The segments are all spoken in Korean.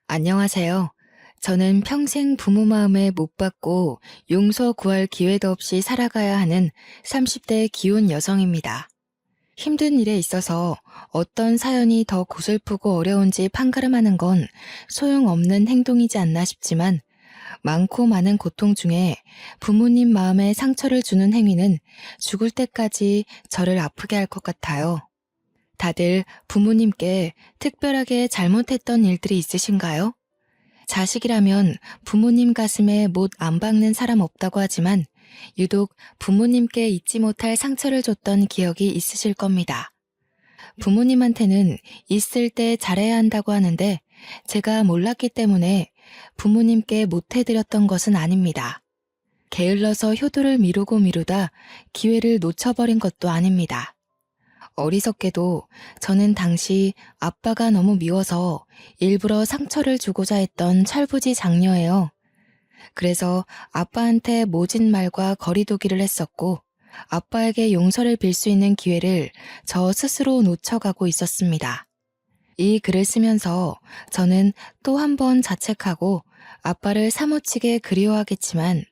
안녕하세요. 저는 평생 부모 마음에 못 받고 용서 구할 기회도 없이 살아가야 하는 30대 기혼 여성입니다. 힘든 일에 있어서 어떤 사연이 더 고슬프고 어려운지 판가름하는 건 소용없는 행동이지 않나 싶지만 많고 많은 고통 중에 부모님 마음에 상처를 주는 행위는 죽을 때까지 저를 아프게 할 것 같아요. 다들 부모님께 특별하게 잘못했던 일들이 있으신가요? 자식이라면 부모님 가슴에 못 안 박는 사람 없다고 하지만 유독 부모님께 잊지 못할 상처를 줬던 기억이 있으실 겁니다. 부모님한테는 있을 때 잘해야 한다고 하는데 제가 몰랐기 때문에 부모님께 못해드렸던 것은 아닙니다. 게을러서 효도를 미루고 미루다 기회를 놓쳐버린 것도 아닙니다. 어리석게도 저는 당시 아빠가 너무 미워서 일부러 상처를 주고자 했던 철부지 장녀예요. 그래서 아빠한테 모진 말과 거리두기를 했었고 아빠에게 용서를 빌 수 있는 기회를 저 스스로 놓쳐가고 있었습니다. 이 글을 쓰면서 저는 또 한 번 자책하고 아빠를 사무치게 그리워하겠지만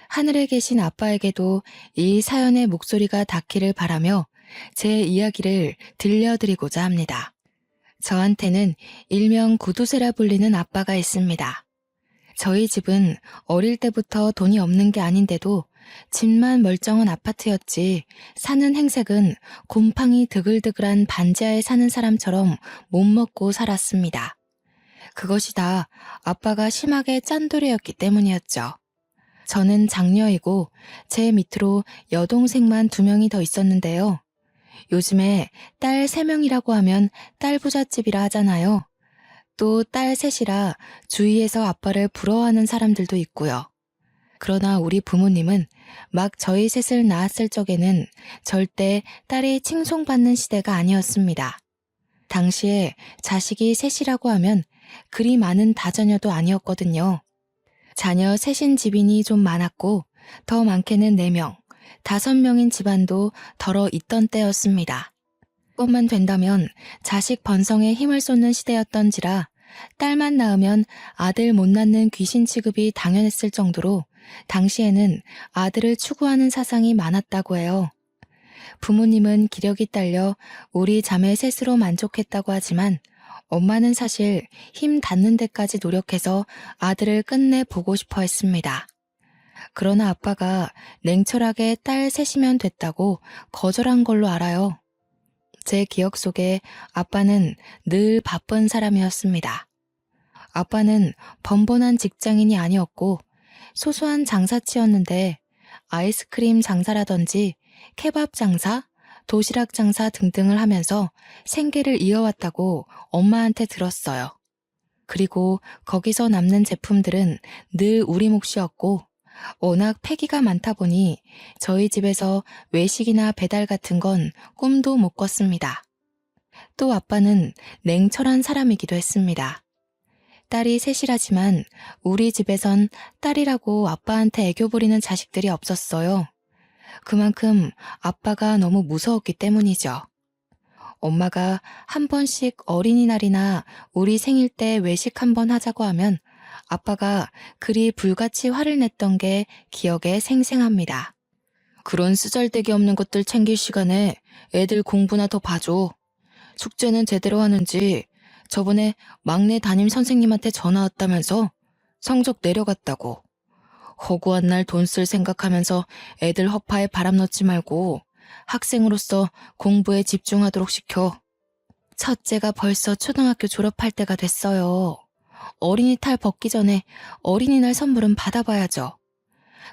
하늘에 계신 아빠에게도 이 사연의 목소리가 닿기를 바라며 제 이야기를 들려드리고자 합니다. 저한테는 일명 구두쇠라 불리는 아빠가 있습니다. 저희 집은 어릴 때부터 돈이 없는 게 아닌데도 집만 멀쩡한 아파트였지 사는 행색은 곰팡이 드글드글한 반지하에 사는 사람처럼 못 먹고 살았습니다. 그것이 다 아빠가 심하게 짠돌이였기 때문이었죠. 저는 장녀이고 제 밑으로 여동생만 2명이 더 있었는데요. 요즘에 딸 3명이라고 하면 딸 부잣집이라 하잖아요. 또 딸 셋이라 주위에서 아빠를 부러워하는 사람들도 있고요. 그러나 우리 부모님은 막 저희 셋을 낳았을 적에는 절대 딸이 칭송받는 시대가 아니었습니다. 당시에 자식이 셋이라고 하면 그리 많은 다자녀도 아니었거든요. 자녀 셋인 집인이 좀 많았고 더 많게는 4명, 5명인 집안도 덜어 있던 때였습니다. 뿐만 된다면 자식 번성에 힘을 쏟는 시대였던지라 딸만 낳으면 아들 못 낳는 귀신 취급이 당연했을 정도로 당시에는 아들을 추구하는 사상이 많았다고 해요. 부모님은 기력이 딸려 우리 자매 셋으로 만족했다고 하지만 엄마는 사실 힘 닿는 데까지 노력해서 아들을 끝내 보고 싶어 했습니다. 그러나 아빠가 냉철하게 딸 셋이면 됐다고 거절한 걸로 알아요. 제 기억 속에 아빠는 늘 바쁜 사람이었습니다. 아빠는 번번한 직장인이 아니었고 소소한 장사치였는데 아이스크림 장사라든지 케밥 장사, 도시락 장사 등등을 하면서 생계를 이어왔다고 엄마한테 들었어요. 그리고 거기서 남는 제품들은 늘 우리 몫이었고 워낙 폐기가 많다 보니 저희 집에서 외식이나 배달 같은 건 꿈도 못 꿨습니다. 또 아빠는 냉철한 사람이기도 했습니다. 딸이 셋이라지만 우리 집에선 딸이라고 아빠한테 애교 부리는 자식들이 없었어요. 그만큼 아빠가 너무 무서웠기 때문이죠. 엄마가 한 번씩 어린이날이나 우리 생일 때 외식 한 번 하자고 하면 아빠가 그리 불같이 화를 냈던 게 기억에 생생합니다. 그런 쓰잘데기 없는 것들 챙길 시간에 애들 공부나 더 봐줘. 숙제는 제대로 하는지 저번에 막내 담임 선생님한테 전화 왔다면서 성적 내려갔다고. 허구한 날 돈 쓸 생각하면서 애들 허파에 바람 넣지 말고 학생으로서 공부에 집중하도록 시켜. 첫째가 벌써 초등학교 졸업할 때가 됐어요. 어린이 탈 벗기 전에 어린이날 선물은 받아봐야죠.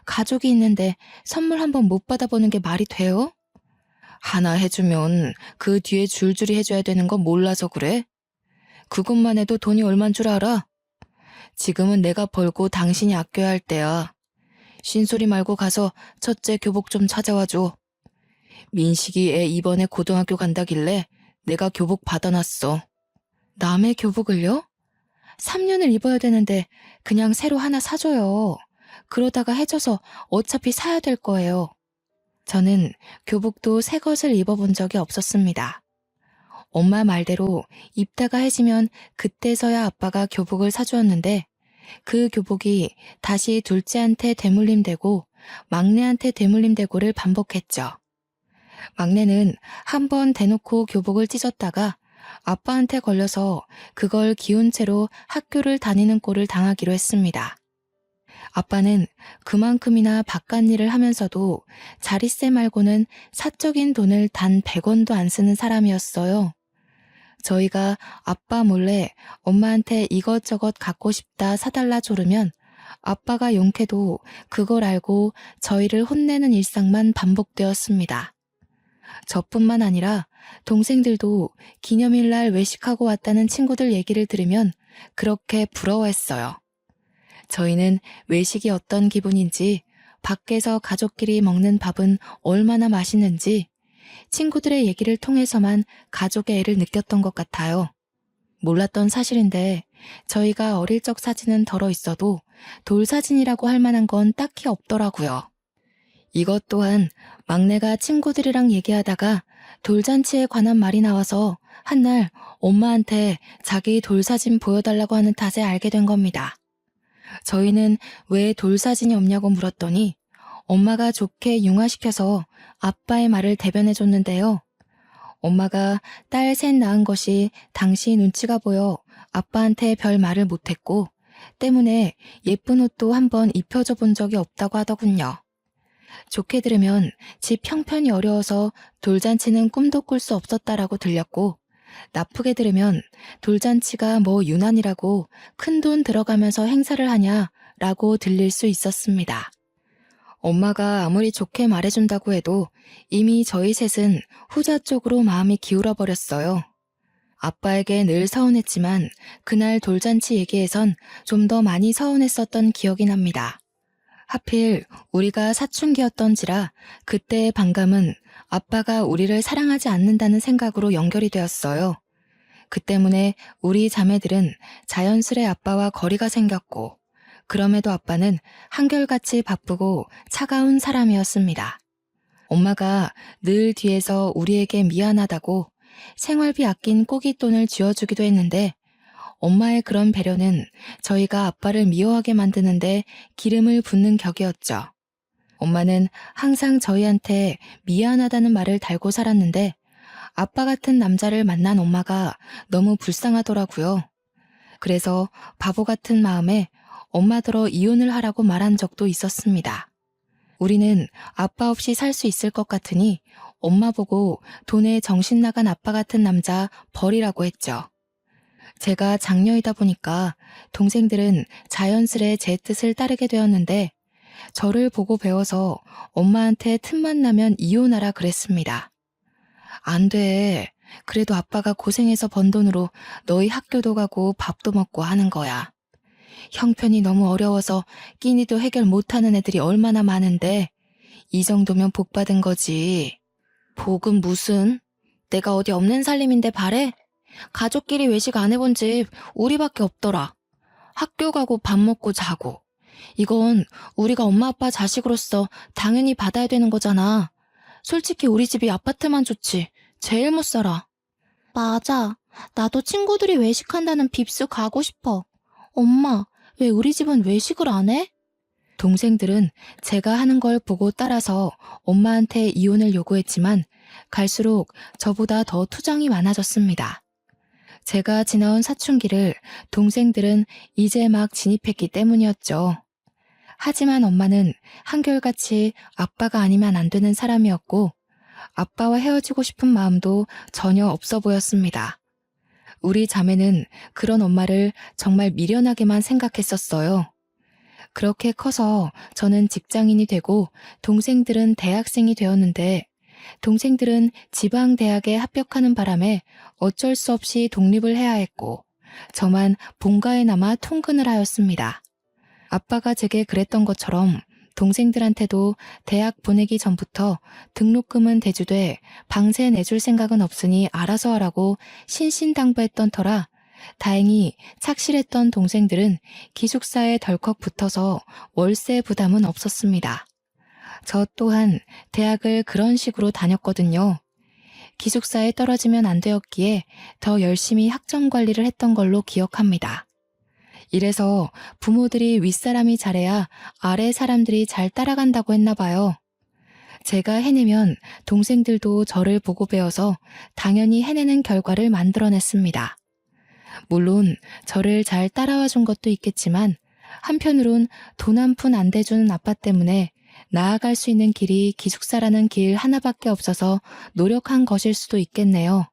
가족이 있는데 선물 한번 못 받아보는 게 말이 돼요? 하나 해주면 그 뒤에 줄줄이 해줘야 되는 건 몰라서 그래? 그것만 해도 돈이 얼만 줄 알아? 지금은 내가 벌고 당신이 아껴야 할 때야. 쉰소리 말고 가서 첫째 교복 좀 찾아와줘. 민식이 애 이번에 고등학교 간다길래 내가 교복 받아놨어. 남의 교복을요? 3년을 입어야 되는데 그냥 새로 하나 사줘요. 그러다가 해져서 어차피 사야 될 거예요. 저는 교복도 새 것을 입어본 적이 없었습니다. 엄마 말대로 입다가 해지면 그때서야 아빠가 교복을 사주었는데 그 교복이 다시 둘째한테 되물림되고 막내한테 되물림되고를 반복했죠. 막내는 한 번 대놓고 교복을 찢었다가 아빠한테 걸려서 그걸 기운 채로 학교를 다니는 꼴을 당하기로 했습니다. 아빠는 그만큼이나 바깥일을 하면서도 자릿세 말고는 사적인 돈을 단 100원도 안 쓰는 사람이었어요. 저희가 아빠 몰래 엄마한테 이것저것 갖고 싶다 사달라 조르면 아빠가 용케도 그걸 알고 저희를 혼내는 일상만 반복되었습니다. 저뿐만 아니라 동생들도 기념일날 외식하고 왔다는 친구들 얘기를 들으면 그렇게 부러워했어요. 저희는 외식이 어떤 기분인지, 밖에서 가족끼리 먹는 밥은 얼마나 맛있는지 친구들의 얘기를 통해서만 가족의 애를 느꼈던 것 같아요. 몰랐던 사실인데 저희가 어릴 적 사진은 덜어 있어도 돌사진이라고 할 만한 건 딱히 없더라고요. 이것 또한 막내가 친구들이랑 얘기하다가 돌잔치에 관한 말이 나와서 한날 엄마한테 자기 돌사진 보여달라고 하는 탓에 알게 된 겁니다. 저희는 왜 돌사진이 없냐고 물었더니 엄마가 좋게 융화시켜서 아빠의 말을 대변해줬는데요. 엄마가 딸 셋 낳은 것이 당시 눈치가 보여 아빠한테 별 말을 못했고 때문에 예쁜 옷도 한번 입혀줘 본 적이 없다고 하더군요. 좋게 들으면 집 형편이 어려워서 돌잔치는 꿈도 꿀 수 없었다라고 들렸고 나쁘게 들으면 돌잔치가 뭐 유난이라고 큰돈 들어가면서 행사를 하냐라고 들릴 수 있었습니다. 엄마가 아무리 좋게 말해준다고 해도 이미 저희 셋은 후자 쪽으로 마음이 기울어 버렸어요. 아빠에게 늘 서운했지만 그날 돌잔치 얘기에선 좀 더 많이 서운했었던 기억이 납니다. 하필 우리가 사춘기였던지라 그때의 반감은 아빠가 우리를 사랑하지 않는다는 생각으로 연결이 되었어요. 그 때문에 우리 자매들은 자연스레 아빠와 거리가 생겼고 그럼에도 아빠는 한결같이 바쁘고 차가운 사람이었습니다. 엄마가 늘 뒤에서 우리에게 미안하다고 생활비 아낀 꼬깃돈을 쥐어주기도 했는데 엄마의 그런 배려는 저희가 아빠를 미워하게 만드는데 기름을 붓는 격이었죠. 엄마는 항상 저희한테 미안하다는 말을 달고 살았는데 아빠 같은 남자를 만난 엄마가 너무 불쌍하더라고요. 그래서 바보 같은 마음에 엄마더러 이혼을 하라고 말한 적도 있었습니다. 우리는 아빠 없이 살 수 있을 것 같으니 엄마 보고 돈에 정신 나간 아빠 같은 남자 버리라고 했죠. 제가 장녀이다 보니까 동생들은 자연스레 제 뜻을 따르게 되었는데 저를 보고 배워서 엄마한테 틈만 나면 이혼하라 그랬습니다. 안 돼. 그래도 아빠가 고생해서 번 돈으로 너희 학교도 가고 밥도 먹고 하는 거야. 형편이 너무 어려워서 끼니도 해결 못하는 애들이 얼마나 많은데 이 정도면 복 받은 거지. 복은 무슨? 내가 어디 없는 살림인데 바래? 가족끼리 외식 안 해본 집 우리밖에 없더라. 학교 가고 밥 먹고 자고. 이건 우리가 엄마 아빠 자식으로서 당연히 받아야 되는 거잖아. 솔직히 우리 집이 아파트만 좋지. 제일 못 살아. 맞아. 나도 친구들이 외식한다는 빕스 가고 싶어. 엄마, 왜 우리 집은 외식을 안 해? 동생들은 제가 하는 걸 보고 따라서 엄마한테 이혼을 요구했지만 갈수록 저보다 더 투정이 많아졌습니다. 제가 지나온 사춘기를 동생들은 이제 막 진입했기 때문이었죠. 하지만 엄마는 한결같이 아빠가 아니면 안 되는 사람이었고 아빠와 헤어지고 싶은 마음도 전혀 없어 보였습니다. 우리 자매는 그런 엄마를 정말 미련하게만 생각했었어요. 그렇게 커서 저는 직장인이 되고 동생들은 대학생이 되었는데 동생들은 지방대학에 합격하는 바람에 어쩔 수 없이 독립을 해야 했고 저만 본가에 남아 통근을 하였습니다. 아빠가 제게 그랬던 것처럼 동생들한테도 대학 보내기 전부터 등록금은 대주되 방세 내줄 생각은 없으니 알아서 하라고 신신당부했던 터라 다행히 착실했던 동생들은 기숙사에 덜컥 붙어서 월세 부담은 없었습니다. 저 또한 대학을 그런 식으로 다녔거든요. 기숙사에 떨어지면 안 되었기에 더 열심히 학점 관리를 했던 걸로 기억합니다. 이래서 부모들이 윗사람이 잘해야 아래 사람들이 잘 따라간다고 했나 봐요. 제가 해내면 동생들도 저를 보고 배워서 당연히 해내는 결과를 만들어냈습니다. 물론 저를 잘 따라와 준 것도 있겠지만 한편으론 돈 한 푼 안 대주는 아빠 때문에 나아갈 수 있는 길이 기숙사라는 길 하나밖에 없어서 노력한 것일 수도 있겠네요.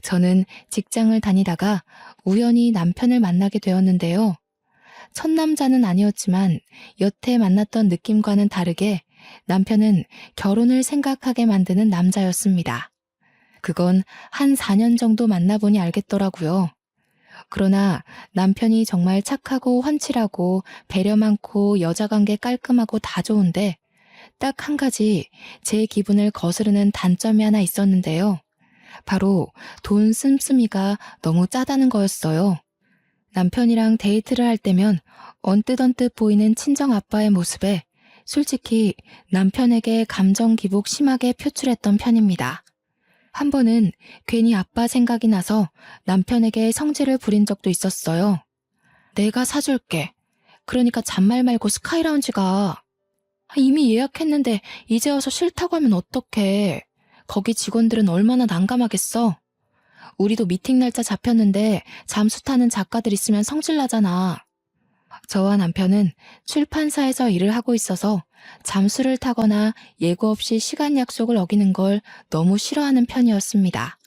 저는 직장을 다니다가 우연히 남편을 만나게 되었는데요. 첫 남자는 아니었지만 여태 만났던 느낌과는 다르게 남편은 결혼을 생각하게 만드는 남자였습니다. 그건 한 4년 정도 만나보니 알겠더라고요. 그러나 남편이 정말 착하고 훤칠하고 배려 많고 여자 관계 깔끔하고 다 좋은데 딱 한 가지 제 기분을 거스르는 단점이 하나 있었는데요. 바로 돈 씀씀이가 너무 짜다는 거였어요. 남편이랑 데이트를 할 때면 언뜻언뜻 보이는 친정 아빠의 모습에 솔직히 남편에게 감정 기복 심하게 표출했던 편입니다. 한 번은 괜히 아빠 생각이 나서 남편에게 성질을 부린 적도 있었어요. 내가 사줄게. 그러니까 잔말 말고 스카이라운지 가. 이미 예약했는데 이제 와서 싫다고 하면 어떡해. 거기 직원들은 얼마나 난감하겠어. 우리도 미팅 날짜 잡혔는데 잠수 타는 작가들 있으면 성질 나잖아. 저와 남편은 출판사에서 일을 하고 있어서 잠수를 타거나 예고 없이 시간 약속을 어기는 걸 너무 싫어하는 편이었습니다.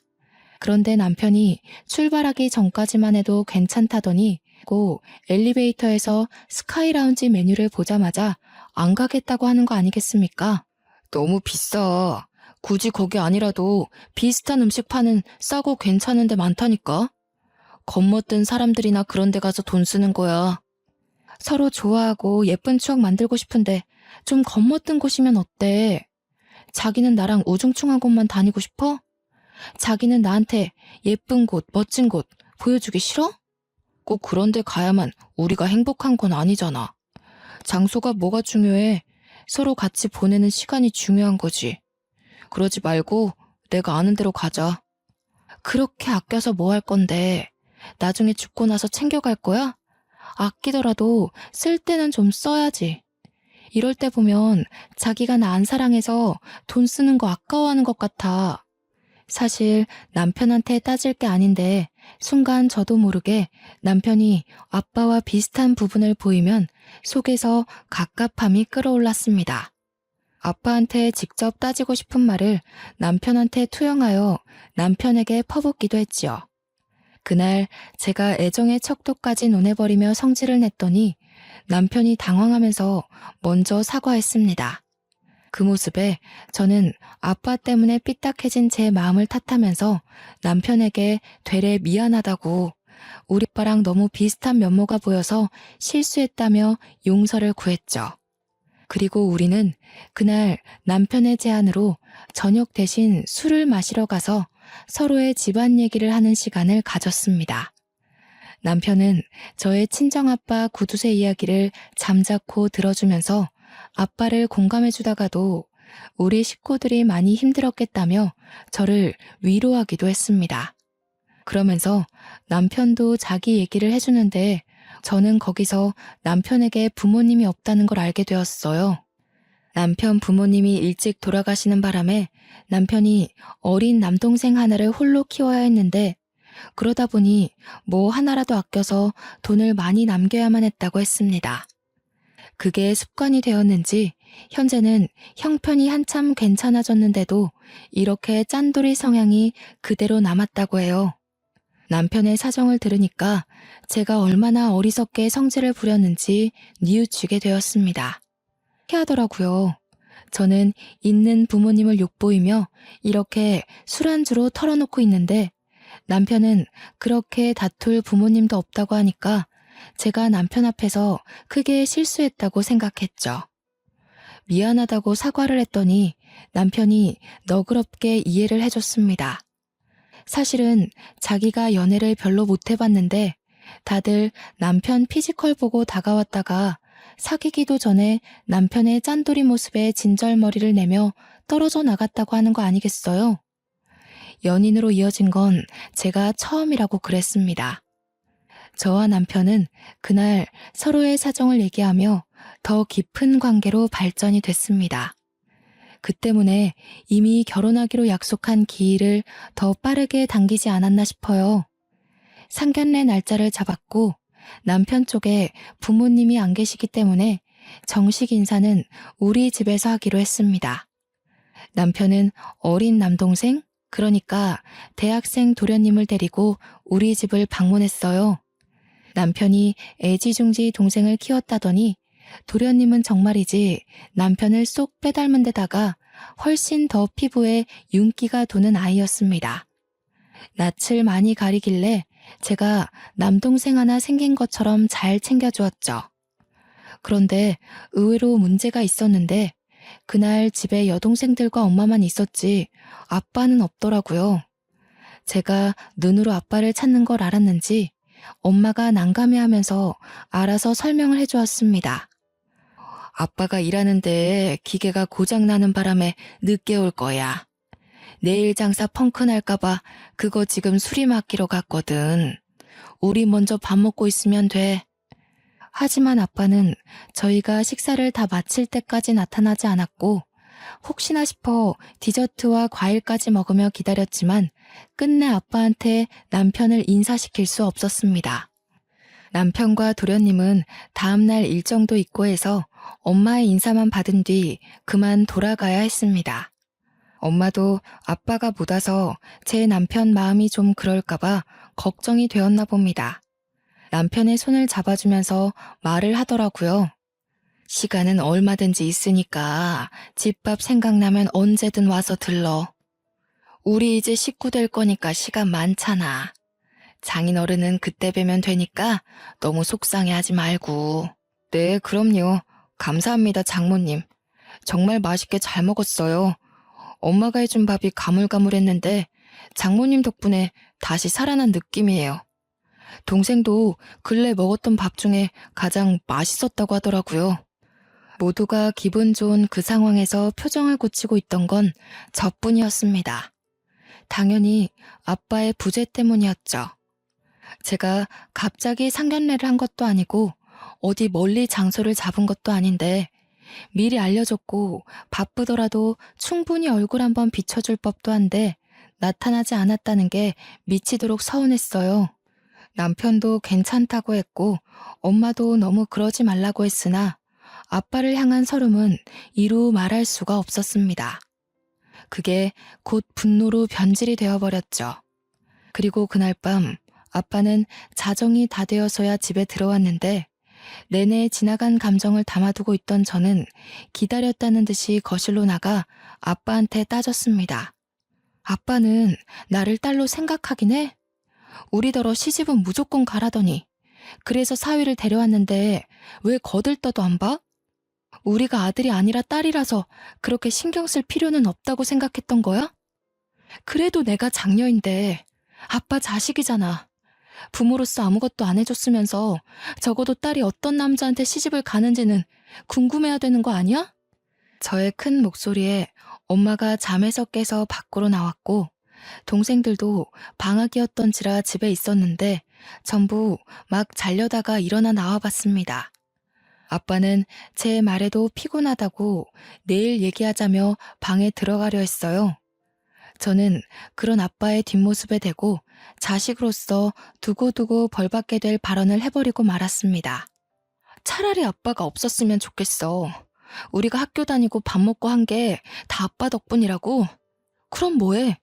그런데 남편이 출발하기 전까지만 해도 괜찮다더니 고 엘리베이터에서 스카이라운지 메뉴를 보자마자 안 가겠다고 하는 거 아니겠습니까? 너무 비싸. 굳이 거기 아니라도 비슷한 음식 파는 싸고 괜찮은 데 많다니까? 겉멋든 사람들이나 그런 데 가서 돈 쓰는 거야. 서로 좋아하고 예쁜 추억 만들고 싶은데 좀 겉멋든 곳이면 어때? 자기는 나랑 우중충한 곳만 다니고 싶어? 자기는 나한테 예쁜 곳, 멋진 곳 보여주기 싫어? 꼭 그런 데 가야만 우리가 행복한 건 아니잖아. 장소가 뭐가 중요해? 서로 같이 보내는 시간이 중요한 거지. 그러지 말고 내가 아는 대로 가자. 그렇게 아껴서 뭐 할 건데? 나중에 죽고 나서 챙겨갈 거야? 아끼더라도 쓸 때는 좀 써야지. 이럴 때 보면 자기가 나 안 사랑해서 돈 쓰는 거 아까워하는 것 같아. 사실 남편한테 따질 게 아닌데 순간 저도 모르게 남편이 아빠와 비슷한 부분을 보이면 속에서 갑갑함이 끌어올랐습니다. 아빠한테 직접 따지고 싶은 말을 남편한테 투영하여 남편에게 퍼붓기도 했지요. 그날 제가 애정의 척도까지 논해버리며 성질을 냈더니 남편이 당황하면서 먼저 사과했습니다. 그 모습에 저는 아빠 때문에 삐딱해진 제 마음을 탓하면서 남편에게 되레 미안하다고 우리 아빠랑 너무 비슷한 면모가 보여서 실수했다며 용서를 구했죠. 그리고 우리는 그날 남편의 제안으로 저녁 대신 술을 마시러 가서 서로의 집안 얘기를 하는 시간을 가졌습니다. 남편은 저의 친정아빠 구두쇠 이야기를 잠자코 들어주면서 아빠를 공감해주다가도 우리 식구들이 많이 힘들었겠다며 저를 위로하기도 했습니다. 그러면서 남편도 자기 얘기를 해주는데 저는 거기서 남편에게 부모님이 없다는 걸 알게 되었어요. 남편 부모님이 일찍 돌아가시는 바람에 남편이 어린 남동생 하나를 홀로 키워야 했는데 그러다 보니 뭐 하나라도 아껴서 돈을 많이 남겨야만 했다고 했습니다. 그게 습관이 되었는지 현재는 형편이 한참 괜찮아졌는데도 이렇게 짠돌이 성향이 그대로 남았다고 해요. 남편의 사정을 들으니까 제가 얼마나 어리석게 성질을 부렸는지 뉘우치게 되었습니다. 해하더라고요. 저는 있는 부모님을 욕보이며 이렇게 술안주로 털어놓고 있는데 남편은 그렇게 다툴 부모님도 없다고 하니까 제가 남편 앞에서 크게 실수했다고 생각했죠. 미안하다고 사과를 했더니 남편이 너그럽게 이해를 해줬습니다. 사실은 자기가 연애를 별로 못 해봤는데 다들 남편 피지컬 보고 다가왔다가 사귀기도 전에 남편의 짠돌이 모습에 진절머리를 내며 떨어져 나갔다고 하는 거 아니겠어요? 연인으로 이어진 건 제가 처음이라고 그랬습니다. 저와 남편은 그날 서로의 사정을 얘기하며 더 깊은 관계로 발전이 됐습니다. 그 때문에 이미 결혼하기로 약속한 기일을 더 빠르게 당기지 않았나 싶어요. 상견례 날짜를 잡았고 남편 쪽에 부모님이 안 계시기 때문에 정식 인사는 우리 집에서 하기로 했습니다. 남편은 어린 남동생, 그러니까 대학생 도련님을 데리고 우리 집을 방문했어요. 남편이 애지중지 동생을 키웠다더니 도련님은 정말이지 남편을 쏙 빼닮은 데다가 훨씬 더 피부에 윤기가 도는 아이였습니다. 낯을 많이 가리길래 제가 남동생 하나 생긴 것처럼 잘 챙겨주었죠. 그런데 의외로 문제가 있었는데 그날 집에 여동생들과 엄마만 있었지 아빠는 없더라고요. 제가 눈으로 아빠를 찾는 걸 알았는지 엄마가 난감해하면서 알아서 설명을 해주었습니다. 아빠가 일하는데 기계가 고장나는 바람에 늦게 올 거야. 내일 장사 펑크 날까봐 그거 지금 수리 맡기러 갔거든. 우리 먼저 밥 먹고 있으면 돼. 하지만 아빠는 저희가 식사를 다 마칠 때까지 나타나지 않았고 혹시나 싶어 디저트와 과일까지 먹으며 기다렸지만 끝내 아빠한테 남편을 인사시킬 수 없었습니다. 남편과 도련님은 다음날 일정도 있고 해서 엄마의 인사만 받은 뒤 그만 돌아가야 했습니다. 엄마도 아빠가 못 와서 제 남편 마음이 좀 그럴까봐 걱정이 되었나 봅니다. 남편의 손을 잡아주면서 말을 하더라고요. 시간은 얼마든지 있으니까 집밥 생각나면 언제든 와서 들러. 우리 이제 식구 될 거니까 시간 많잖아. 장인어른은 그때 뵈면 되니까 너무 속상해하지 말고. 네, 그럼요. 감사합니다, 장모님. 정말 맛있게 잘 먹었어요. 엄마가 해준 밥이 가물가물했는데 장모님 덕분에 다시 살아난 느낌이에요. 동생도 근래 먹었던 밥 중에 가장 맛있었다고 하더라고요. 모두가 기분 좋은 그 상황에서 표정을 고치고 있던 건 저뿐이었습니다. 당연히 아빠의 부재 때문이었죠. 제가 갑자기 상견례를 한 것도 아니고 어디 멀리 장소를 잡은 것도 아닌데 미리 알려줬고 바쁘더라도 충분히 얼굴 한번 비춰줄 법도 한데 나타나지 않았다는 게 미치도록 서운했어요. 남편도 괜찮다고 했고 엄마도 너무 그러지 말라고 했으나 아빠를 향한 서름은 이루 말할 수가 없었습니다. 그게 곧 분노로 변질이 되어버렸죠. 그리고 그날 밤 아빠는 자정이 다 되어서야 집에 들어왔는데 내내 지나간 감정을 담아두고 있던 저는 기다렸다는 듯이 거실로 나가 아빠한테 따졌습니다. 아빠는 나를 딸로 생각하긴 해? 우리더러 시집은 무조건 가라더니 그래서 사위를 데려왔는데 왜 거들떠도 안 봐? 우리가 아들이 아니라 딸이라서 그렇게 신경 쓸 필요는 없다고 생각했던 거야? 그래도 내가 장녀인데 아빠 자식이잖아. 부모로서 아무것도 안 해줬으면서 적어도 딸이 어떤 남자한테 시집을 가는지는 궁금해야 되는 거 아니야? 저의 큰 목소리에 엄마가 잠에서 깨서 밖으로 나왔고 동생들도 방학이었던지라 집에 있었는데 전부 막 자려다가 일어나 나와봤습니다. 아빠는 제 말에도 피곤하다고 내일 얘기하자며 방에 들어가려 했어요. 저는 그런 아빠의 뒷모습에 대고 자식으로서 두고두고 벌받게 될 발언을 해버리고 말았습니다. 차라리 아빠가 없었으면 좋겠어. 우리가 학교 다니고 밥 먹고 한 게 다 아빠 덕분이라고? 그럼 뭐해?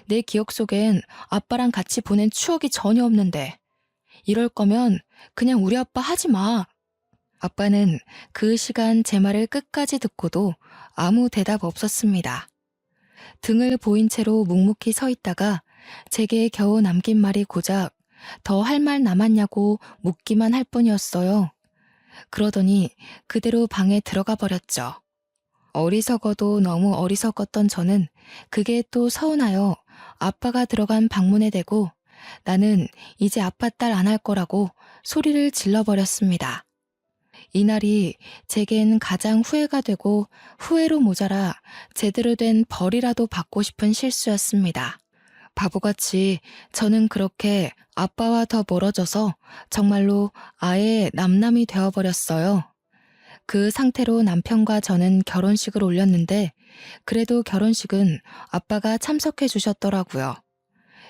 내 기억 속엔 아빠랑 같이 보낸 추억이 전혀 없는데. 이럴 거면 그냥 우리 아빠 하지 마. 아빠는 그 시간 제 말을 끝까지 듣고도 아무 대답 없었습니다. 등을 보인 채로 묵묵히 서 있다가 제게 겨우 남긴 말이 고작 더 할 말 남았냐고 묻기만 할 뿐이었어요. 그러더니 그대로 방에 들어가 버렸죠. 어리석어도 너무 어리석었던 저는 그게 또 서운하여 아빠가 들어간 방문에 대고 나는 이제 아빠 딸 안 할 거라고 소리를 질러버렸습니다. 이날이 제겐 가장 후회가 되고 후회로 모자라 제대로 된 벌이라도 받고 싶은 실수였습니다. 바보같이 저는 그렇게 아빠와 더 멀어져서 정말로 아예 남남이 되어버렸어요. 그 상태로 남편과 저는 결혼식을 올렸는데 그래도 결혼식은 아빠가 참석해 주셨더라고요.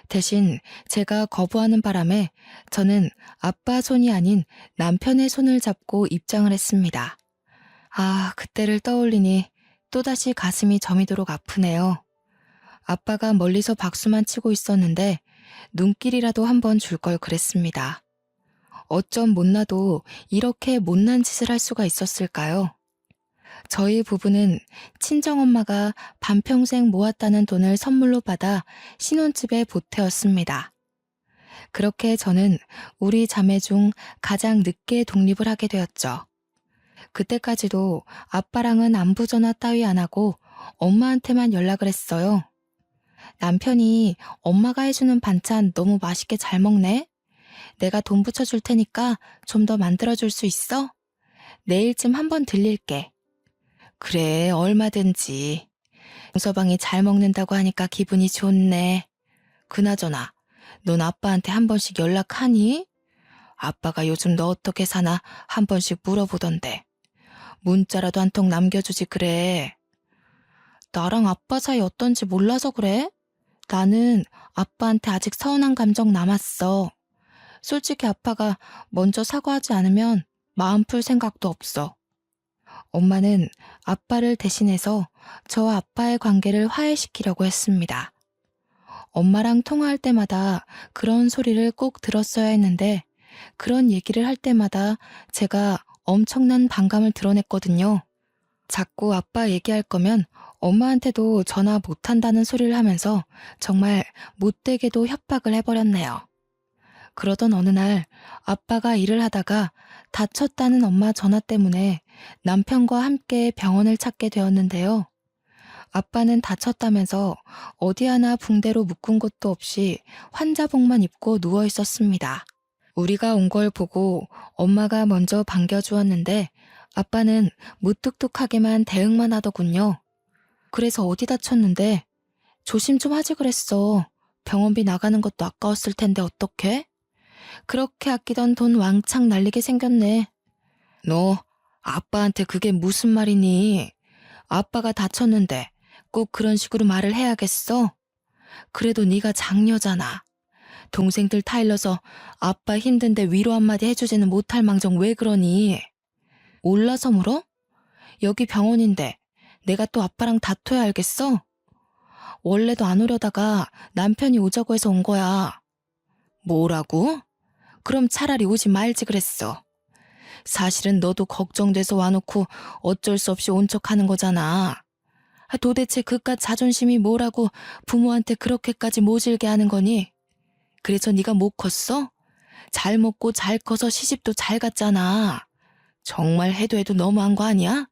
대신 제가 거부하는 바람에 저는 아빠 손이 아닌 남편의 손을 잡고 입장을 했습니다. 아, 그때를 떠올리니 또다시 가슴이 저미도록 아프네요. 아빠가 멀리서 박수만 치고 있었는데 눈길이라도 한번 줄 걸 그랬습니다. 어쩜 못나도 이렇게 못난 짓을 할 수가 있었을까요? 저희 부부는 친정엄마가 반평생 모았다는 돈을 선물로 받아 신혼집에 보태었습니다. 그렇게 저는 우리 자매 중 가장 늦게 독립을 하게 되었죠. 그때까지도 아빠랑은 안부 전화 따위 안 하고 엄마한테만 연락을 했어요. 남편이 엄마가 해주는 반찬 너무 맛있게 잘 먹네? 내가 돈 붙여줄 테니까 좀 더 만들어줄 수 있어? 내일쯤 한번 들릴게. 그래, 얼마든지. 용서방이 잘 먹는다고 하니까 기분이 좋네. 그나저나, 넌 아빠한테 한 번씩 연락하니? 아빠가 요즘 너 어떻게 사나 한 번씩 물어보던데. 문자라도 한 통 남겨주지 그래. 나랑 아빠 사이 어떤지 몰라서 그래? 나는 아빠한테 아직 서운한 감정 남았어. 솔직히 아빠가 먼저 사과하지 않으면 마음 풀 생각도 없어. 엄마는 아빠를 대신해서 저와 아빠의 관계를 화해시키려고 했습니다. 엄마랑 통화할 때마다 그런 소리를 꼭 들었어야 했는데 그런 얘기를 할 때마다 제가 엄청난 반감을 드러냈거든요. 자꾸 아빠 얘기할 거면 엄마한테도 전화 못한다는 소리를 하면서 정말 못되게도 협박을 해버렸네요. 그러던 어느 날 아빠가 일을 하다가 다쳤다는 엄마 전화 때문에 남편과 함께 병원을 찾게 되었는데요. 아빠는 다쳤다면서 어디 하나 붕대로 묶은 곳도 없이 환자복만 입고 누워 있었습니다. 우리가 온 걸 보고 엄마가 먼저 반겨주었는데 아빠는 무뚝뚝하게만 대응만 하더군요. 그래서 어디 다쳤는데? 조심 좀 하지 그랬어. 병원비 나가는 것도 아까웠을 텐데 어떡해? 그렇게 아끼던 돈 왕창 날리게 생겼네. 너 아빠한테 그게 무슨 말이니? 아빠가 다쳤는데 꼭 그런 식으로 말을 해야겠어? 그래도 네가 장녀잖아. 동생들 타일러서 아빠 힘든데 위로 한마디 해주지는 못할 망정 왜 그러니? 올라서 물어? 여기 병원인데 내가 또 아빠랑 다퉈야 알겠어? 원래도 안 오려다가 남편이 오자고 해서 온 거야. 뭐라고? 그럼 차라리 오지 말지 그랬어. 사실은 너도 걱정돼서 와놓고 어쩔 수 없이 온 척하는 거잖아. 도대체 그깟 자존심이 뭐라고 부모한테 그렇게까지 모질게 하는 거니? 그래서 네가 못 컸어? 잘 먹고 잘 커서 시집도 잘 갔잖아. 정말 해도 해도 너무한 거 아니야?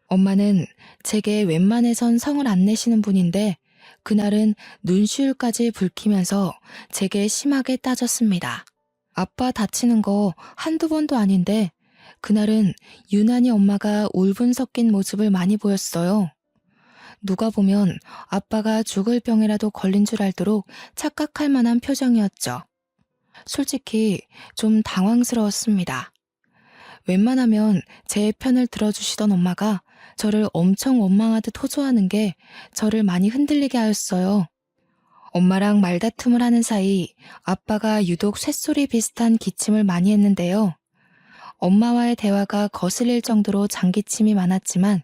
엄마는 제게 웬만해선 성을 안 내시는 분인데 그날은 눈시울까지 붉히면서 제게 심하게 따졌습니다. 아빠 다치는 거 한두 번도 아닌데 그날은 유난히 엄마가 울분 섞인 모습을 많이 보였어요. 누가 보면 아빠가 죽을 병이라도 걸린 줄 알도록 착각할 만한 표정이었죠. 솔직히 좀 당황스러웠습니다. 웬만하면 제 편을 들어주시던 엄마가 저를 엄청 원망하듯 호소하는 게 저를 많이 흔들리게 하였어요. 엄마랑 말다툼을 하는 사이 아빠가 유독 쇳소리 비슷한 기침을 많이 했는데요. 엄마와의 대화가 거슬릴 정도로 장기침이 많았지만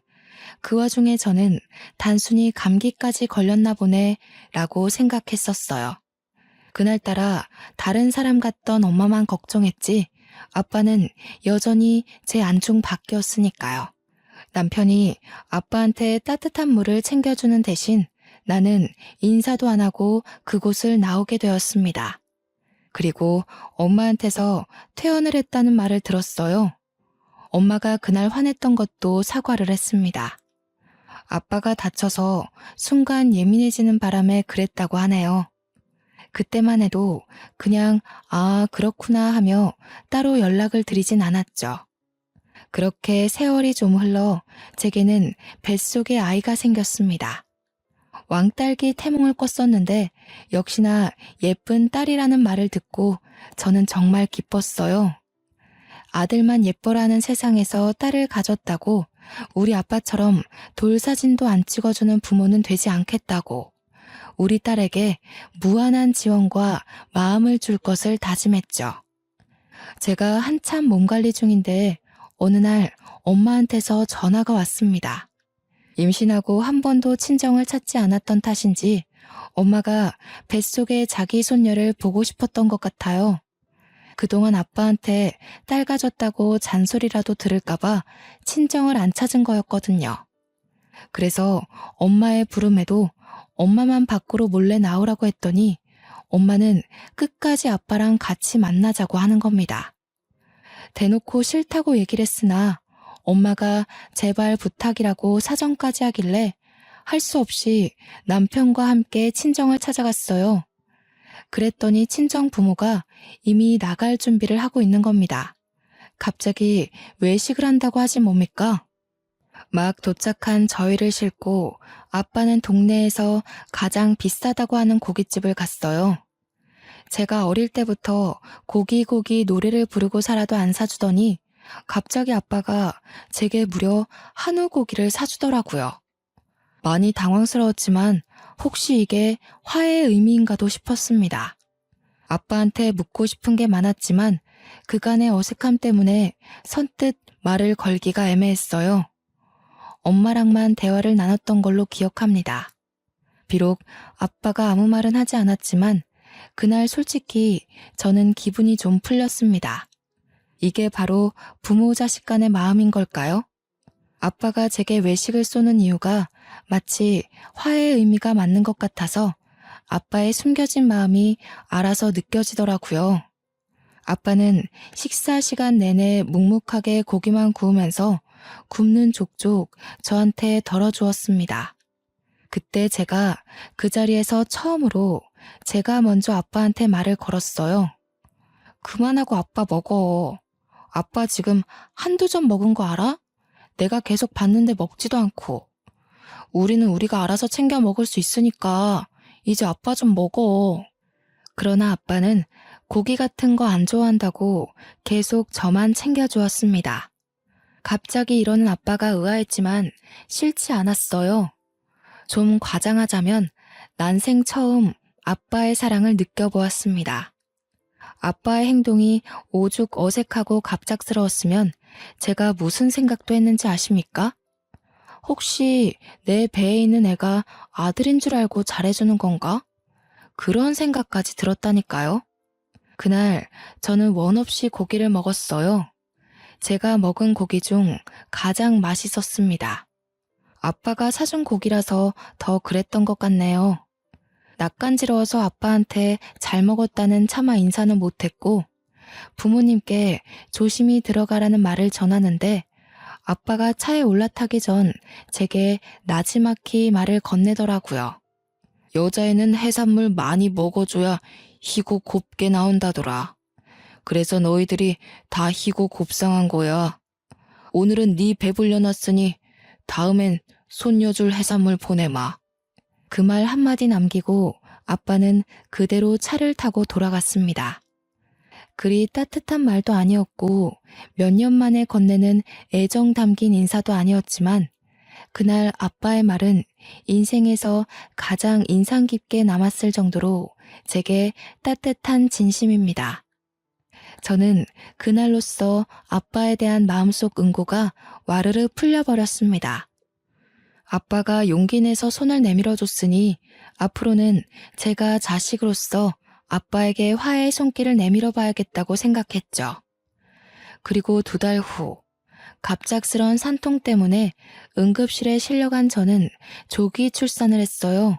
그 와중에 저는 단순히 감기까지 걸렸나 보네 라고 생각했었어요. 그날따라 다른 사람 같던 엄마만 걱정했지 아빠는 여전히 제 안중 밖이었으니까요. 남편이 아빠한테 따뜻한 물을 챙겨주는 대신 나는 인사도 안 하고 그곳을 나오게 되었습니다. 그리고 엄마한테서 퇴원을 했다는 말을 들었어요. 엄마가 그날 화냈던 것도 사과를 했습니다. 아빠가 다쳐서 순간 예민해지는 바람에 그랬다고 하네요. 그때만 해도 그냥 아 그렇구나 하며 따로 연락을 드리진 않았죠. 그렇게 세월이 좀 흘러 제게는 뱃속에 아이가 생겼습니다. 왕딸기 태몽을 꿨었는데 역시나 예쁜 딸이라는 말을 듣고 저는 정말 기뻤어요. 아들만 예뻐라는 세상에서 딸을 가졌다고 우리 아빠처럼 돌사진도 안 찍어주는 부모는 되지 않겠다고 우리 딸에게 무한한 지원과 마음을 줄 것을 다짐했죠. 제가 한참 몸 관리 중인데 어느 날 엄마한테서 전화가 왔습니다. 임신하고 한 번도 친정을 찾지 않았던 탓인지 엄마가 뱃속에 자기 손녀를 보고 싶었던 것 같아요. 그동안 아빠한테 딸 가졌다고 잔소리라도 들을까봐 친정을 안 찾은 거였거든요. 그래서 엄마의 부름에도 엄마만 밖으로 몰래 나오라고 했더니 엄마는 끝까지 아빠랑 같이 만나자고 하는 겁니다. 대놓고 싫다고 얘기를 했으나 엄마가 제발 부탁이라고 사정까지 하길래 할 수 없이 남편과 함께 친정을 찾아갔어요. 그랬더니 친정 부모가 이미 나갈 준비를 하고 있는 겁니다. 갑자기 외식을 한다고 하지 뭡니까? 막 도착한 저희를 싣고 아빠는 동네에서 가장 비싸다고 하는 고깃집을 갔어요. 제가 어릴 때부터 고기 노래를 부르고 살아도 안 사주더니 갑자기 아빠가 제게 무려 한우 고기를 사주더라고요. 많이 당황스러웠지만 혹시 이게 화해의 의미인가도 싶었습니다. 아빠한테 묻고 싶은 게 많았지만 그간의 어색함 때문에 선뜻 말을 걸기가 애매했어요. 엄마랑만 대화를 나눴던 걸로 기억합니다. 비록 아빠가 아무 말은 하지 않았지만 그날 솔직히 저는 기분이 좀 풀렸습니다. 이게 바로 부모 자식 간의 마음인 걸까요? 아빠가 제게 외식을 쏘는 이유가 마치 화해의 의미가 맞는 것 같아서 아빠의 숨겨진 마음이 알아서 느껴지더라고요. 아빠는 식사 시간 내내 묵묵하게 고기만 구우면서 굽는 족족 저한테 덜어주었습니다. 그때 제가 그 자리에서 처음으로 제가 먼저 아빠한테 말을 걸었어요. 그만하고 아빠 먹어. 아빠 지금 한두 점 먹은 거 알아? 내가 계속 봤는데 먹지도 않고. 우리는 우리가 알아서 챙겨 먹을 수 있으니까 이제 아빠 좀 먹어. 그러나 아빠는 고기 같은 거 안 좋아한다고 계속 저만 챙겨주었습니다. 갑자기 이러는 아빠가 의아했지만 싫지 않았어요. 좀 과장하자면 난생 처음 아빠의 사랑을 느껴보았습니다. 아빠의 행동이 오죽 어색하고 갑작스러웠으면 제가 무슨 생각도 했는지 아십니까? 혹시 내 배에 있는 애가 아들인 줄 알고 잘해주는 건가? 그런 생각까지 들었다니까요. 그날 저는 원 없이 고기를 먹었어요. 제가 먹은 고기 중 가장 맛있었습니다. 아빠가 사준 고기라서 더 그랬던 것 같네요. 낯간지러워서 아빠한테 잘 먹었다는 차마 인사는 못했고 부모님께 조심히 들어가라는 말을 전하는데 아빠가 차에 올라타기 전 제게 나지막히 말을 건네더라고요. 여자애는 해산물 많이 먹어줘야 희고 곱게 나온다더라. 그래서 너희들이 다 희고 곱상한 거야. 오늘은 네 배불려 놨으니 다음엔 손녀줄 해산물 보내마. 그 말 한마디 남기고 아빠는 그대로 차를 타고 돌아갔습니다. 그리 따뜻한 말도 아니었고 몇 년 만에 건네는 애정 담긴 인사도 아니었지만 그날 아빠의 말은 인생에서 가장 인상 깊게 남았을 정도로 제게 따뜻한 진심입니다. 저는 그날로써 아빠에 대한 마음속 응고가 와르르 풀려버렸습니다. 아빠가 용기 내서 손을 내밀어 줬으니 앞으로는 제가 자식으로서 아빠에게 화해의 손길을 내밀어 봐야겠다고 생각했죠. 그리고 2달 후 갑작스런 산통 때문에 응급실에 실려간 저는 조기 출산을 했어요.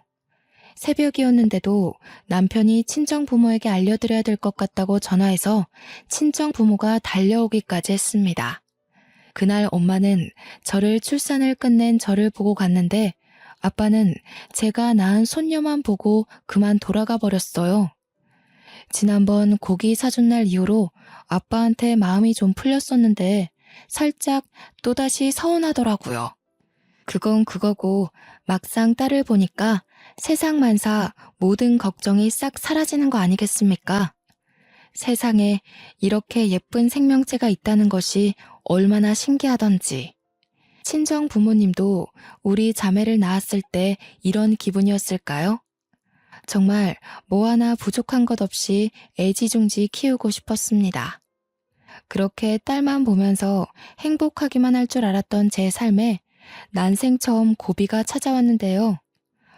새벽이었는데도 남편이 친정 부모에게 알려드려야 될 것 같다고 전화해서 친정 부모가 달려오기까지 했습니다. 그날 엄마는 저를 출산을 끝낸 저를 보고 갔는데 아빠는 제가 낳은 손녀만 보고 그만 돌아가 버렸어요. 지난번 고기 사준 날 이후로 아빠한테 마음이 좀 풀렸었는데 살짝 또다시 서운하더라고요. 그건 그거고 막상 딸을 보니까 세상 만사 모든 걱정이 싹 사라지는 거 아니겠습니까? 세상에 이렇게 예쁜 생명체가 있다는 것이 얼마나 신기하던지. 친정 부모님도 우리 자매를 낳았을 때 이런 기분이었을까요? 정말 뭐 하나 부족한 것 없이 애지중지 키우고 싶었습니다. 그렇게 딸만 보면서 행복하기만 할 줄 알았던 제 삶에 난생 처음 고비가 찾아왔는데요.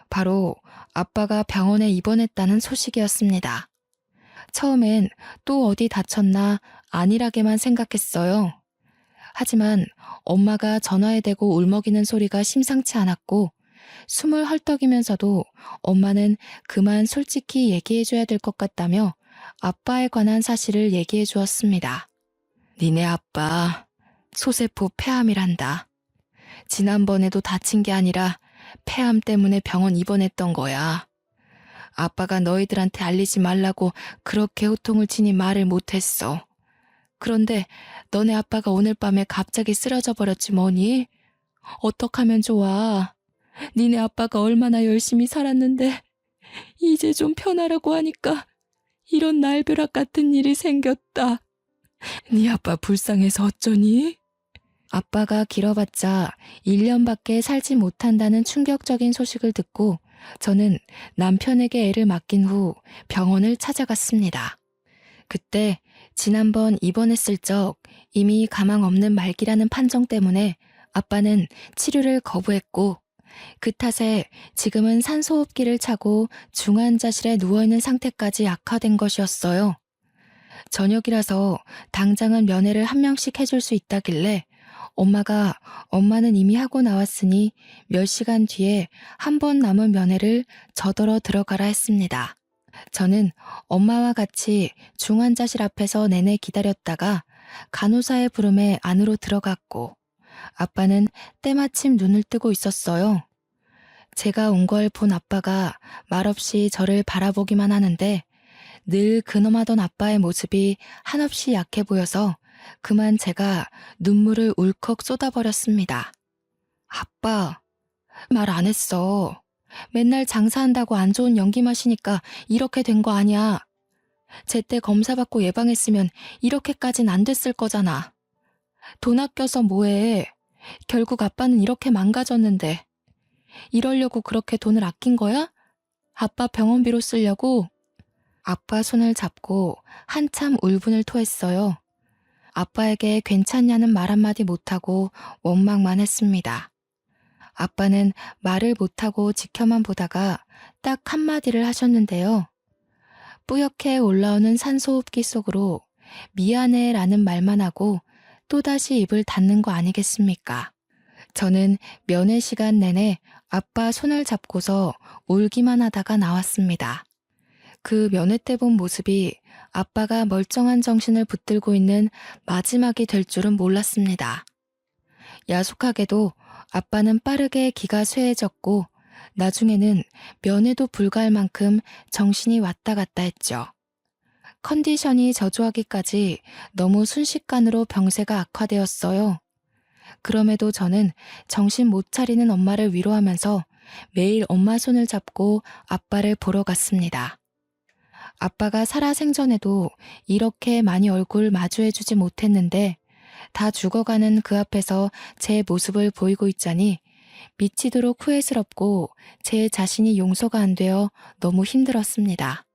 바로 아빠가 병원에 입원했다는 소식이었습니다. 처음엔 또 어디 다쳤나 안일하게만 생각했어요. 하지만 엄마가 전화에 대고 울먹이는 소리가 심상치 않았고 숨을 헐떡이면서도 엄마는 그만 솔직히 얘기해줘야 될 것 같다며 아빠에 관한 사실을 얘기해 주었습니다. 니네 아빠 소세포 폐암이란다. 지난번에도 다친 게 아니라 폐암 때문에 병원 입원했던 거야. 아빠가 너희들한테 알리지 말라고 그렇게 호통을 치니 말을 못했어. 그런데 너네 아빠가 오늘 밤에 갑자기 쓰러져 버렸지 뭐니? 어떡하면 좋아. 니네 아빠가 얼마나 열심히 살았는데 이제 좀 편하라고 하니까 이런 날벼락 같은 일이 생겼다. 네 아빠 불쌍해서 어쩌니? 아빠가 길어봤자 1년밖에 살지 못한다는 충격적인 소식을 듣고 저는 남편에게 애를 맡긴 후 병원을 찾아갔습니다. 그때 지난번 입원했을 적 이미 가망 없는 말기라는 판정 때문에 아빠는 치료를 거부했고 그 탓에 지금은 산소호흡기를 차고 중환자실에 누워있는 상태까지 악화된 것이었어요. 저녁이라서 당장은 면회를 한 명씩 해줄 수 있다길래 엄마는 이미 하고 나왔으니 몇 시간 뒤에 한 번 남은 면회를 저더러 들어가라 했습니다. 저는 엄마와 같이 중환자실 앞에서 내내 기다렸다가 간호사의 부름에 안으로 들어갔고 아빠는 때마침 눈을 뜨고 있었어요. 제가 온 걸 본 아빠가 말없이 저를 바라보기만 하는데 늘 근엄하던 아빠의 모습이 한없이 약해 보여서 그만 제가 눈물을 울컥 쏟아버렸습니다. 아빠, 말 안 했어. 맨날 장사한다고 안 좋은 연기 마시니까 이렇게 된 거 아니야. 제때 검사받고 예방했으면 이렇게까진 안 됐을 거잖아. 돈 아껴서 뭐해. 결국 아빠는 이렇게 망가졌는데. 이러려고 그렇게 돈을 아낀 거야? 아빠 병원비로 쓰려고? 아빠 손을 잡고 한참 울분을 토했어요. 아빠에게 괜찮냐는 말 한마디 못하고 원망만 했습니다. 아빠는 말을 못하고 지켜만 보다가 딱 한마디를 하셨는데요. 뿌옇게 올라오는 산소호흡기 속으로 미안해 라는 말만 하고 또다시 입을 닫는 거 아니겠습니까? 저는 면회 시간 내내 아빠 손을 잡고서 울기만 하다가 나왔습니다. 그 면회 때 본 모습이 아빠가 멀쩡한 정신을 붙들고 있는 마지막이 될 줄은 몰랐습니다. 야속하게도 아빠는 빠르게 기가 쇠해졌고 나중에는 면회도 불가할 만큼 정신이 왔다 갔다 했죠. 컨디션이 저조하기까지 너무 순식간으로 병세가 악화되었어요. 그럼에도 저는 정신 못 차리는 엄마를 위로하면서 매일 엄마 손을 잡고 아빠를 보러 갔습니다. 아빠가 살아생전에도 이렇게 많이 얼굴 마주해주지 못했는데 다 죽어가는 그 앞에서 제 모습을 보이고 있자니 미치도록 후회스럽고 제 자신이 용서가 안 되어 너무 힘들었습니다.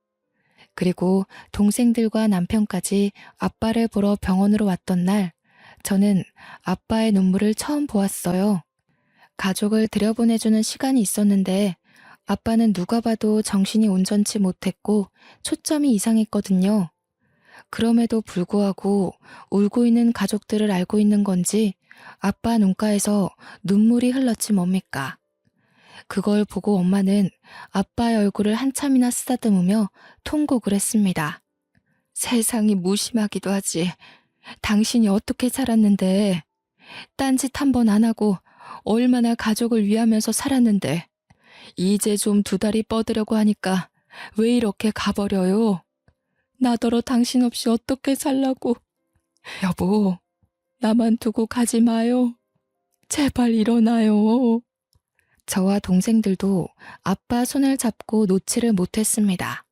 그리고 동생들과 남편까지 아빠를 보러 병원으로 왔던 날 저는 아빠의 눈물을 처음 보았어요. 가족을 들여보내주는 시간이 있었는데 아빠는 누가 봐도 정신이 온전치 못했고 초점이 이상했거든요. 그럼에도 불구하고 울고 있는 가족들을 알고 있는 건지 아빠 눈가에서 눈물이 흘렀지 뭡니까. 그걸 보고 엄마는 아빠의 얼굴을 한참이나 쓰다듬으며 통곡을 했습니다. 세상이 무심하기도 하지. 당신이 어떻게 살았는데. 딴짓 한 번 안 하고 얼마나 가족을 위하면서 살았는데. 이제 좀 두 다리 뻗으려고 하니까 왜 이렇게 가버려요? 나더러 당신 없이 어떻게 살라고. 여보, 나만 두고 가지 마요. 제발 일어나요. 저와 동생들도 아빠 손을 잡고 놓지를 못했습니다.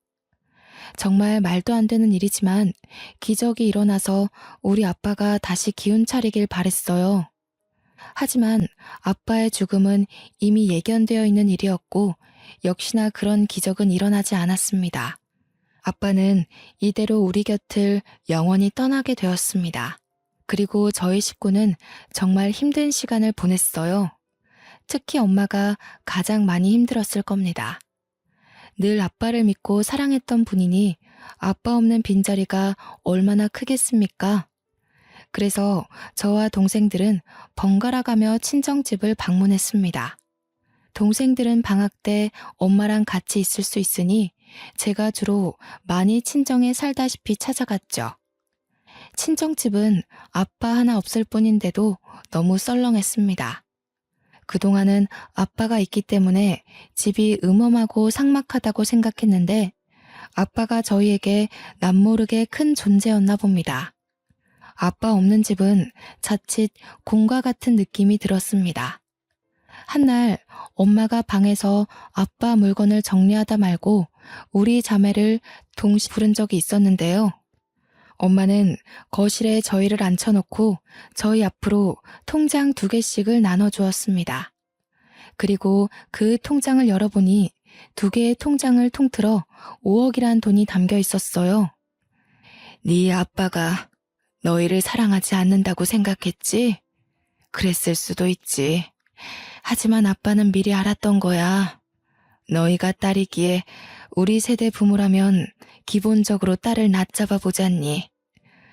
정말 말도 안 되는 일이지만 기적이 일어나서 우리 아빠가 다시 기운 차리길 바랬어요. 하지만 아빠의 죽음은 이미 예견되어 있는 일이었고 역시나 그런 기적은 일어나지 않았습니다. 아빠는 이대로 우리 곁을 영원히 떠나게 되었습니다. 그리고 저희 식구는 정말 힘든 시간을 보냈어요. 특히 엄마가 가장 많이 힘들었을 겁니다. 늘 아빠를 믿고 사랑했던 분이니 아빠 없는 빈자리가 얼마나 크겠습니까? 그래서 저와 동생들은 번갈아 가며 친정집을 방문했습니다. 동생들은 방학 때 엄마랑 같이 있을 수 있으니 제가 주로 많이 친정에 살다시피 찾아갔죠. 친정집은 아빠 하나 없을 뿐인데도 너무 썰렁했습니다. 그동안은 아빠가 있기 때문에 집이 음험하고 삭막하다고 생각했는데 아빠가 저희에게 남모르게 큰 존재였나 봅니다. 아빠 없는 집은 자칫 공과 같은 느낌이 들었습니다. 한날 엄마가 방에서 아빠 물건을 정리하다 말고 우리 자매를 동시 부른 적이 있었는데요. 엄마는 거실에 저희를 앉혀놓고 저희 앞으로 통장 2개씩을 나눠주었습니다. 그리고 그 통장을 열어보니 2개의 통장을 통틀어 5억이란 돈이 담겨 있었어요. 네 아빠가 너희를 사랑하지 않는다고 생각했지? 그랬을 수도 있지. 하지만 아빠는 미리 알았던 거야. 너희가 딸이기에 우리 세대 부모라면 기본적으로 딸을 낮잡아 보잖니.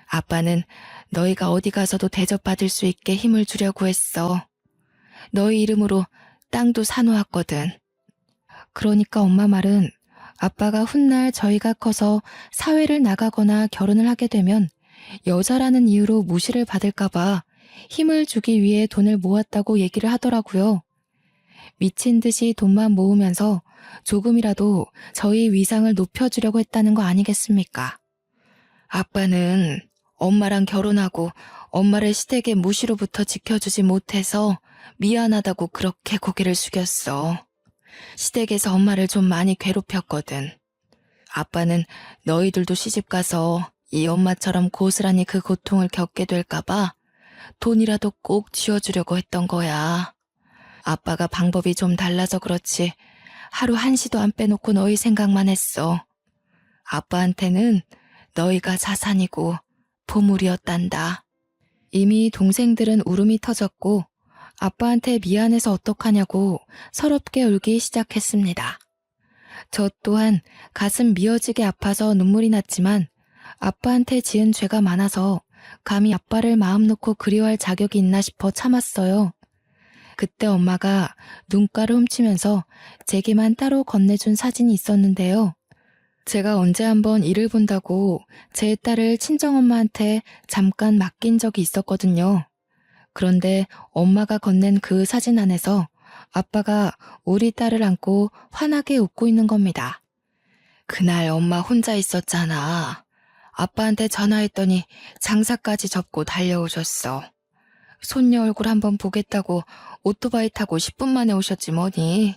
아빠는 너희가 어디 가서도 대접받을 수 있게 힘을 주려고 했어. 너희 이름으로 땅도 사놓았거든. 그러니까 엄마 말은 아빠가 훗날 저희가 커서 사회를 나가거나 결혼을 하게 되면 여자라는 이유로 무시를 받을까봐 힘을 주기 위해 돈을 모았다고 얘기를 하더라고요. 미친 듯이 돈만 모으면서 조금이라도 저희 위상을 높여주려고 했다는 거 아니겠습니까? 아빠는 엄마랑 결혼하고 엄마를 시댁의 무시로부터 지켜주지 못해서 미안하다고 그렇게 고개를 숙였어. 시댁에서 엄마를 좀 많이 괴롭혔거든. 아빠는 너희들도 시집가서 이 엄마처럼 고스란히 그 고통을 겪게 될까봐 돈이라도 꼭 쥐어주려고 했던 거야. 아빠가 방법이 좀 달라서 그렇지 하루 한시도 안 빼놓고 너희 생각만 했어. 아빠한테는 너희가 자산이고 보물이었단다. 이미 동생들은 울음이 터졌고 아빠한테 미안해서 어떡하냐고 서럽게 울기 시작했습니다. 저 또한 가슴 미어지게 아파서 눈물이 났지만 아빠한테 지은 죄가 많아서 감히 아빠를 마음 놓고 그리워할 자격이 있나 싶어 참았어요. 그때 엄마가 눈가를 훔치면서 제게만 따로 건네준 사진이 있었는데요. 제가 언제 한번 일을 본다고 제 딸을 친정엄마한테 잠깐 맡긴 적이 있었거든요. 그런데 엄마가 건넨 그 사진 안에서 아빠가 우리 딸을 안고 환하게 웃고 있는 겁니다. 그날 엄마 혼자 있었잖아. 아빠한테 전화했더니 장사까지 접고 달려오셨어. 손녀 얼굴 한번 보겠다고 오토바이 타고 10분 만에 오셨지 뭐니.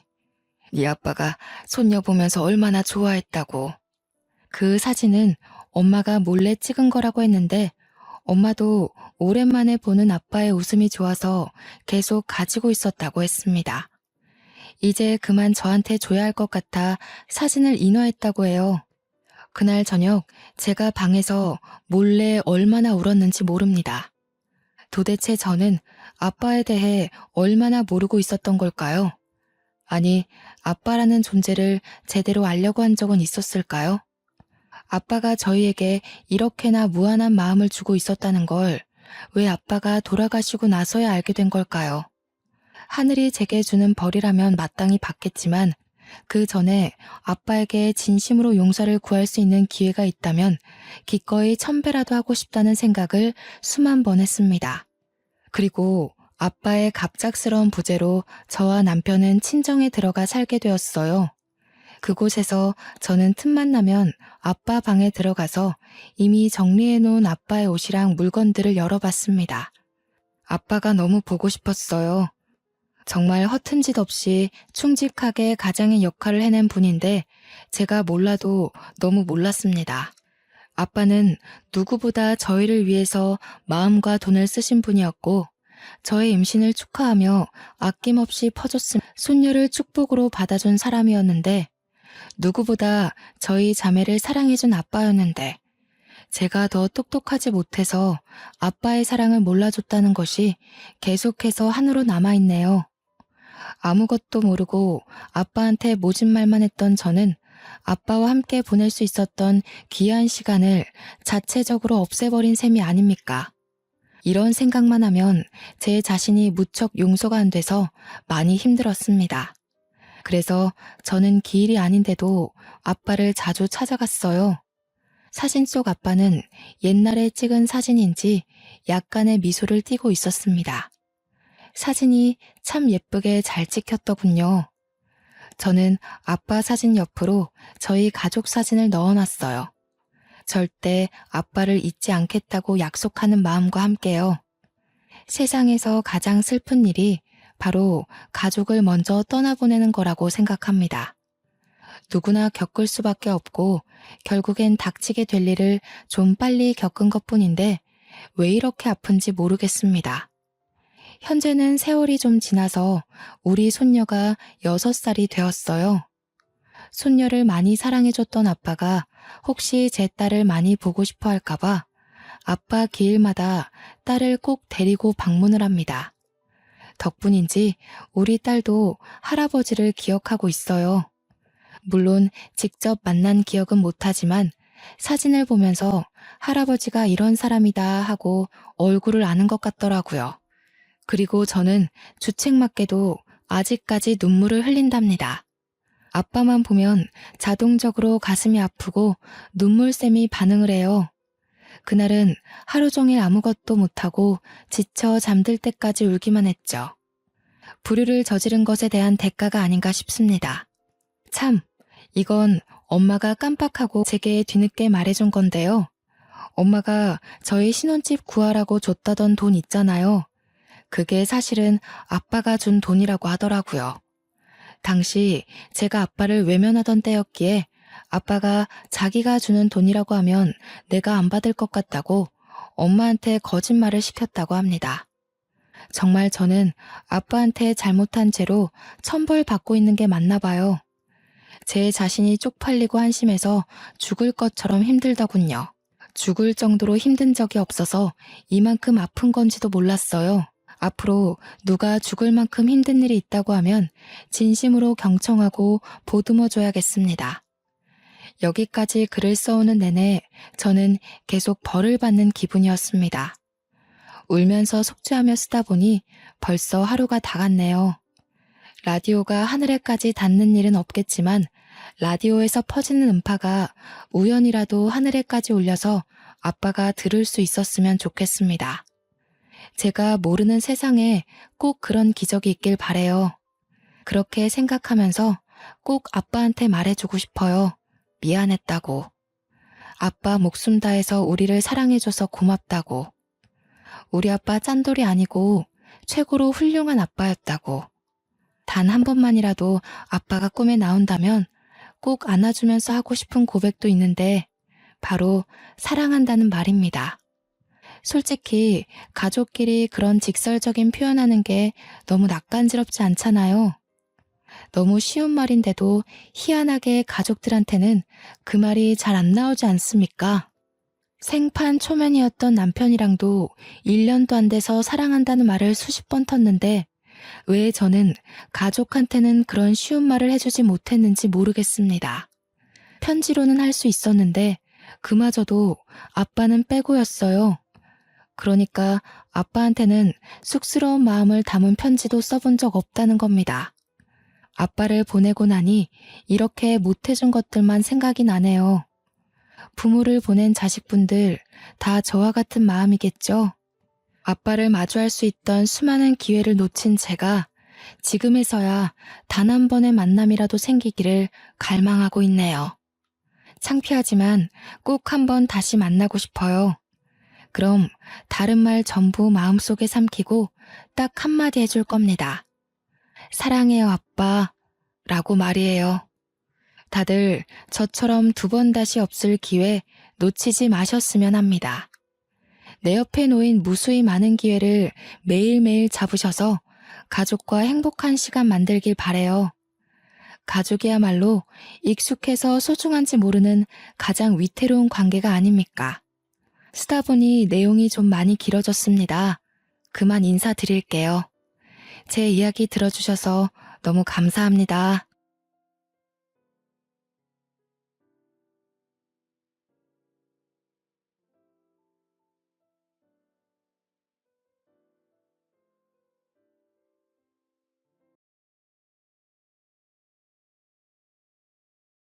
네 아빠가 손녀 보면서 얼마나 좋아했다고. 그 사진은 엄마가 몰래 찍은 거라고 했는데 엄마도 오랜만에 보는 아빠의 웃음이 좋아서 계속 가지고 있었다고 했습니다. 이제 그만 저한테 줘야 할 것 같아 사진을 인화했다고 해요. 그날 저녁 제가 방에서 몰래 얼마나 울었는지 모릅니다. 도대체 저는 아빠에 대해 얼마나 모르고 있었던 걸까요? 아니, 아빠라는 존재를 제대로 알려고 한 적은 있었을까요? 아빠가 저희에게 이렇게나 무한한 마음을 주고 있었다는 걸 왜 아빠가 돌아가시고 나서야 알게 된 걸까요? 하늘이 제게 주는 벌이라면 마땅히 받겠지만 그 전에 아빠에게 진심으로 용서를 구할 수 있는 기회가 있다면 기꺼이 1000배라도 하고 싶다는 생각을 수만 번 했습니다. 그리고 아빠의 갑작스러운 부재로 저와 남편은 친정에 들어가 살게 되었어요. 그곳에서 저는 틈만 나면 아빠 방에 들어가서 이미 정리해놓은 아빠의 옷이랑 물건들을 열어봤습니다. 아빠가 너무 보고 싶었어요. 정말 허튼 짓 없이 충직하게 가장의 역할을 해낸 분인데 제가 몰라도 너무 몰랐습니다. 아빠는 누구보다 저희를 위해서 마음과 돈을 쓰신 분이었고 저의 임신을 축하하며 아낌없이 퍼줬음 손녀를 축복으로 받아준 사람이었는데 누구보다 저희 자매를 사랑해준 아빠였는데 제가 더 똑똑하지 못해서 아빠의 사랑을 몰라줬다는 것이 계속해서 한으로 남아있네요. 아무것도 모르고 아빠한테 모진 말만 했던 저는 아빠와 함께 보낼 수 있었던 귀한 시간을 자체적으로 없애버린 셈이 아닙니까? 이런 생각만 하면 제 자신이 무척 용서가 안 돼서 많이 힘들었습니다. 그래서 저는 기일이 아닌데도 아빠를 자주 찾아갔어요. 사진 속 아빠는 옛날에 찍은 사진인지 약간의 미소를 띠고 있었습니다. 사진이 참 예쁘게 잘 찍혔더군요. 저는 아빠 사진 옆으로 저희 가족 사진을 넣어놨어요. 절대 아빠를 잊지 않겠다고 약속하는 마음과 함께요. 세상에서 가장 슬픈 일이 바로 가족을 먼저 떠나보내는 거라고 생각합니다. 누구나 겪을 수밖에 없고 결국엔 닥치게 될 일을 좀 빨리 겪은 것뿐인데 왜 이렇게 아픈지 모르겠습니다. 현재는 세월이 좀 지나서 우리 손녀가 6살이 되었어요. 손녀를 많이 사랑해줬던 아빠가 혹시 제 딸을 많이 보고 싶어 할까봐 아빠 기일마다 딸을 꼭 데리고 방문을 합니다. 덕분인지 우리 딸도 할아버지를 기억하고 있어요. 물론 직접 만난 기억은 못하지만 사진을 보면서 할아버지가 이런 사람이다 하고 얼굴을 아는 것 같더라고요. 그리고 저는 주책맞게도 아직까지 눈물을 흘린답니다. 아빠만 보면 자동적으로 가슴이 아프고 눈물샘이 반응을 해요. 그날은 하루 종일 아무것도 못하고 지쳐 잠들 때까지 울기만 했죠. 불효를 저지른 것에 대한 대가가 아닌가 싶습니다. 참, 이건 엄마가 깜빡하고 제게 뒤늦게 말해준 건데요. 엄마가 저희 신혼집 구하라고 줬다던 돈 있잖아요. 그게 사실은 아빠가 준 돈이라고 하더라고요. 당시 제가 아빠를 외면하던 때였기에 아빠가 자기가 주는 돈이라고 하면 내가 안 받을 것 같다고 엄마한테 거짓말을 시켰다고 합니다. 정말 저는 아빠한테 잘못한 채로 천벌받고 있는 게 맞나 봐요. 제 자신이 쪽팔리고 한심해서 죽을 것처럼 힘들더군요. 죽을 정도로 힘든 적이 없어서 이만큼 아픈 건지도 몰랐어요. 앞으로 누가 죽을 만큼 힘든 일이 있다고 하면 진심으로 경청하고 보듬어줘야겠습니다. 여기까지 글을 써오는 내내 저는 계속 벌을 받는 기분이었습니다. 울면서 속죄하며 쓰다 보니 벌써 하루가 다 갔네요. 라디오가 하늘에까지 닿는 일은 없겠지만 라디오에서 퍼지는 음파가 우연이라도 하늘에까지 올려서 아빠가 들을 수 있었으면 좋겠습니다. 제가 모르는 세상에 꼭 그런 기적이 있길 바래요. 그렇게 생각하면서 꼭 아빠한테 말해주고 싶어요. 미안했다고. 아빠 목숨 다해서 우리를 사랑해줘서 고맙다고. 우리 아빠 짠돌이 아니고 최고로 훌륭한 아빠였다고. 단 한 번만이라도 아빠가 꿈에 나온다면 꼭 안아주면서 하고 싶은 고백도 있는데 바로 사랑한다는 말입니다. 솔직히 가족끼리 그런 직설적인 표현하는 게 너무 낯간지럽지 않잖아요. 너무 쉬운 말인데도 희한하게 가족들한테는 그 말이 잘 안 나오지 않습니까? 생판 초면이었던 남편이랑도 1년도 안 돼서 사랑한다는 말을 수십 번 텄는데 왜 저는 가족한테는 그런 쉬운 말을 해주지 못했는지 모르겠습니다. 편지로는 할 수 있었는데 그마저도 아빠는 빼고였어요. 그러니까 아빠한테는 쑥스러운 마음을 담은 편지도 써본 적 없다는 겁니다. 아빠를 보내고 나니 이렇게 못해준 것들만 생각이 나네요. 부모를 보낸 자식분들 다 저와 같은 마음이겠죠? 아빠를 마주할 수 있던 수많은 기회를 놓친 제가 지금에서야 단 한 번의 만남이라도 생기기를 갈망하고 있네요. 창피하지만 꼭 한번 다시 만나고 싶어요. 그럼 다른 말 전부 마음속에 삼키고 딱 한마디 해줄 겁니다. 사랑해요, 아빠. 라고 말이에요. 다들 저처럼 두 번 다시 없을 기회 놓치지 마셨으면 합니다. 내 옆에 놓인 무수히 많은 기회를 매일매일 잡으셔서 가족과 행복한 시간 만들길 바래요. 가족이야말로 익숙해서 소중한지 모르는 가장 위태로운 관계가 아닙니까? 쓰다 보니 내용이 좀 많이 길어졌습니다. 그만 인사드릴게요. 제 이야기 들어주셔서 너무 감사합니다.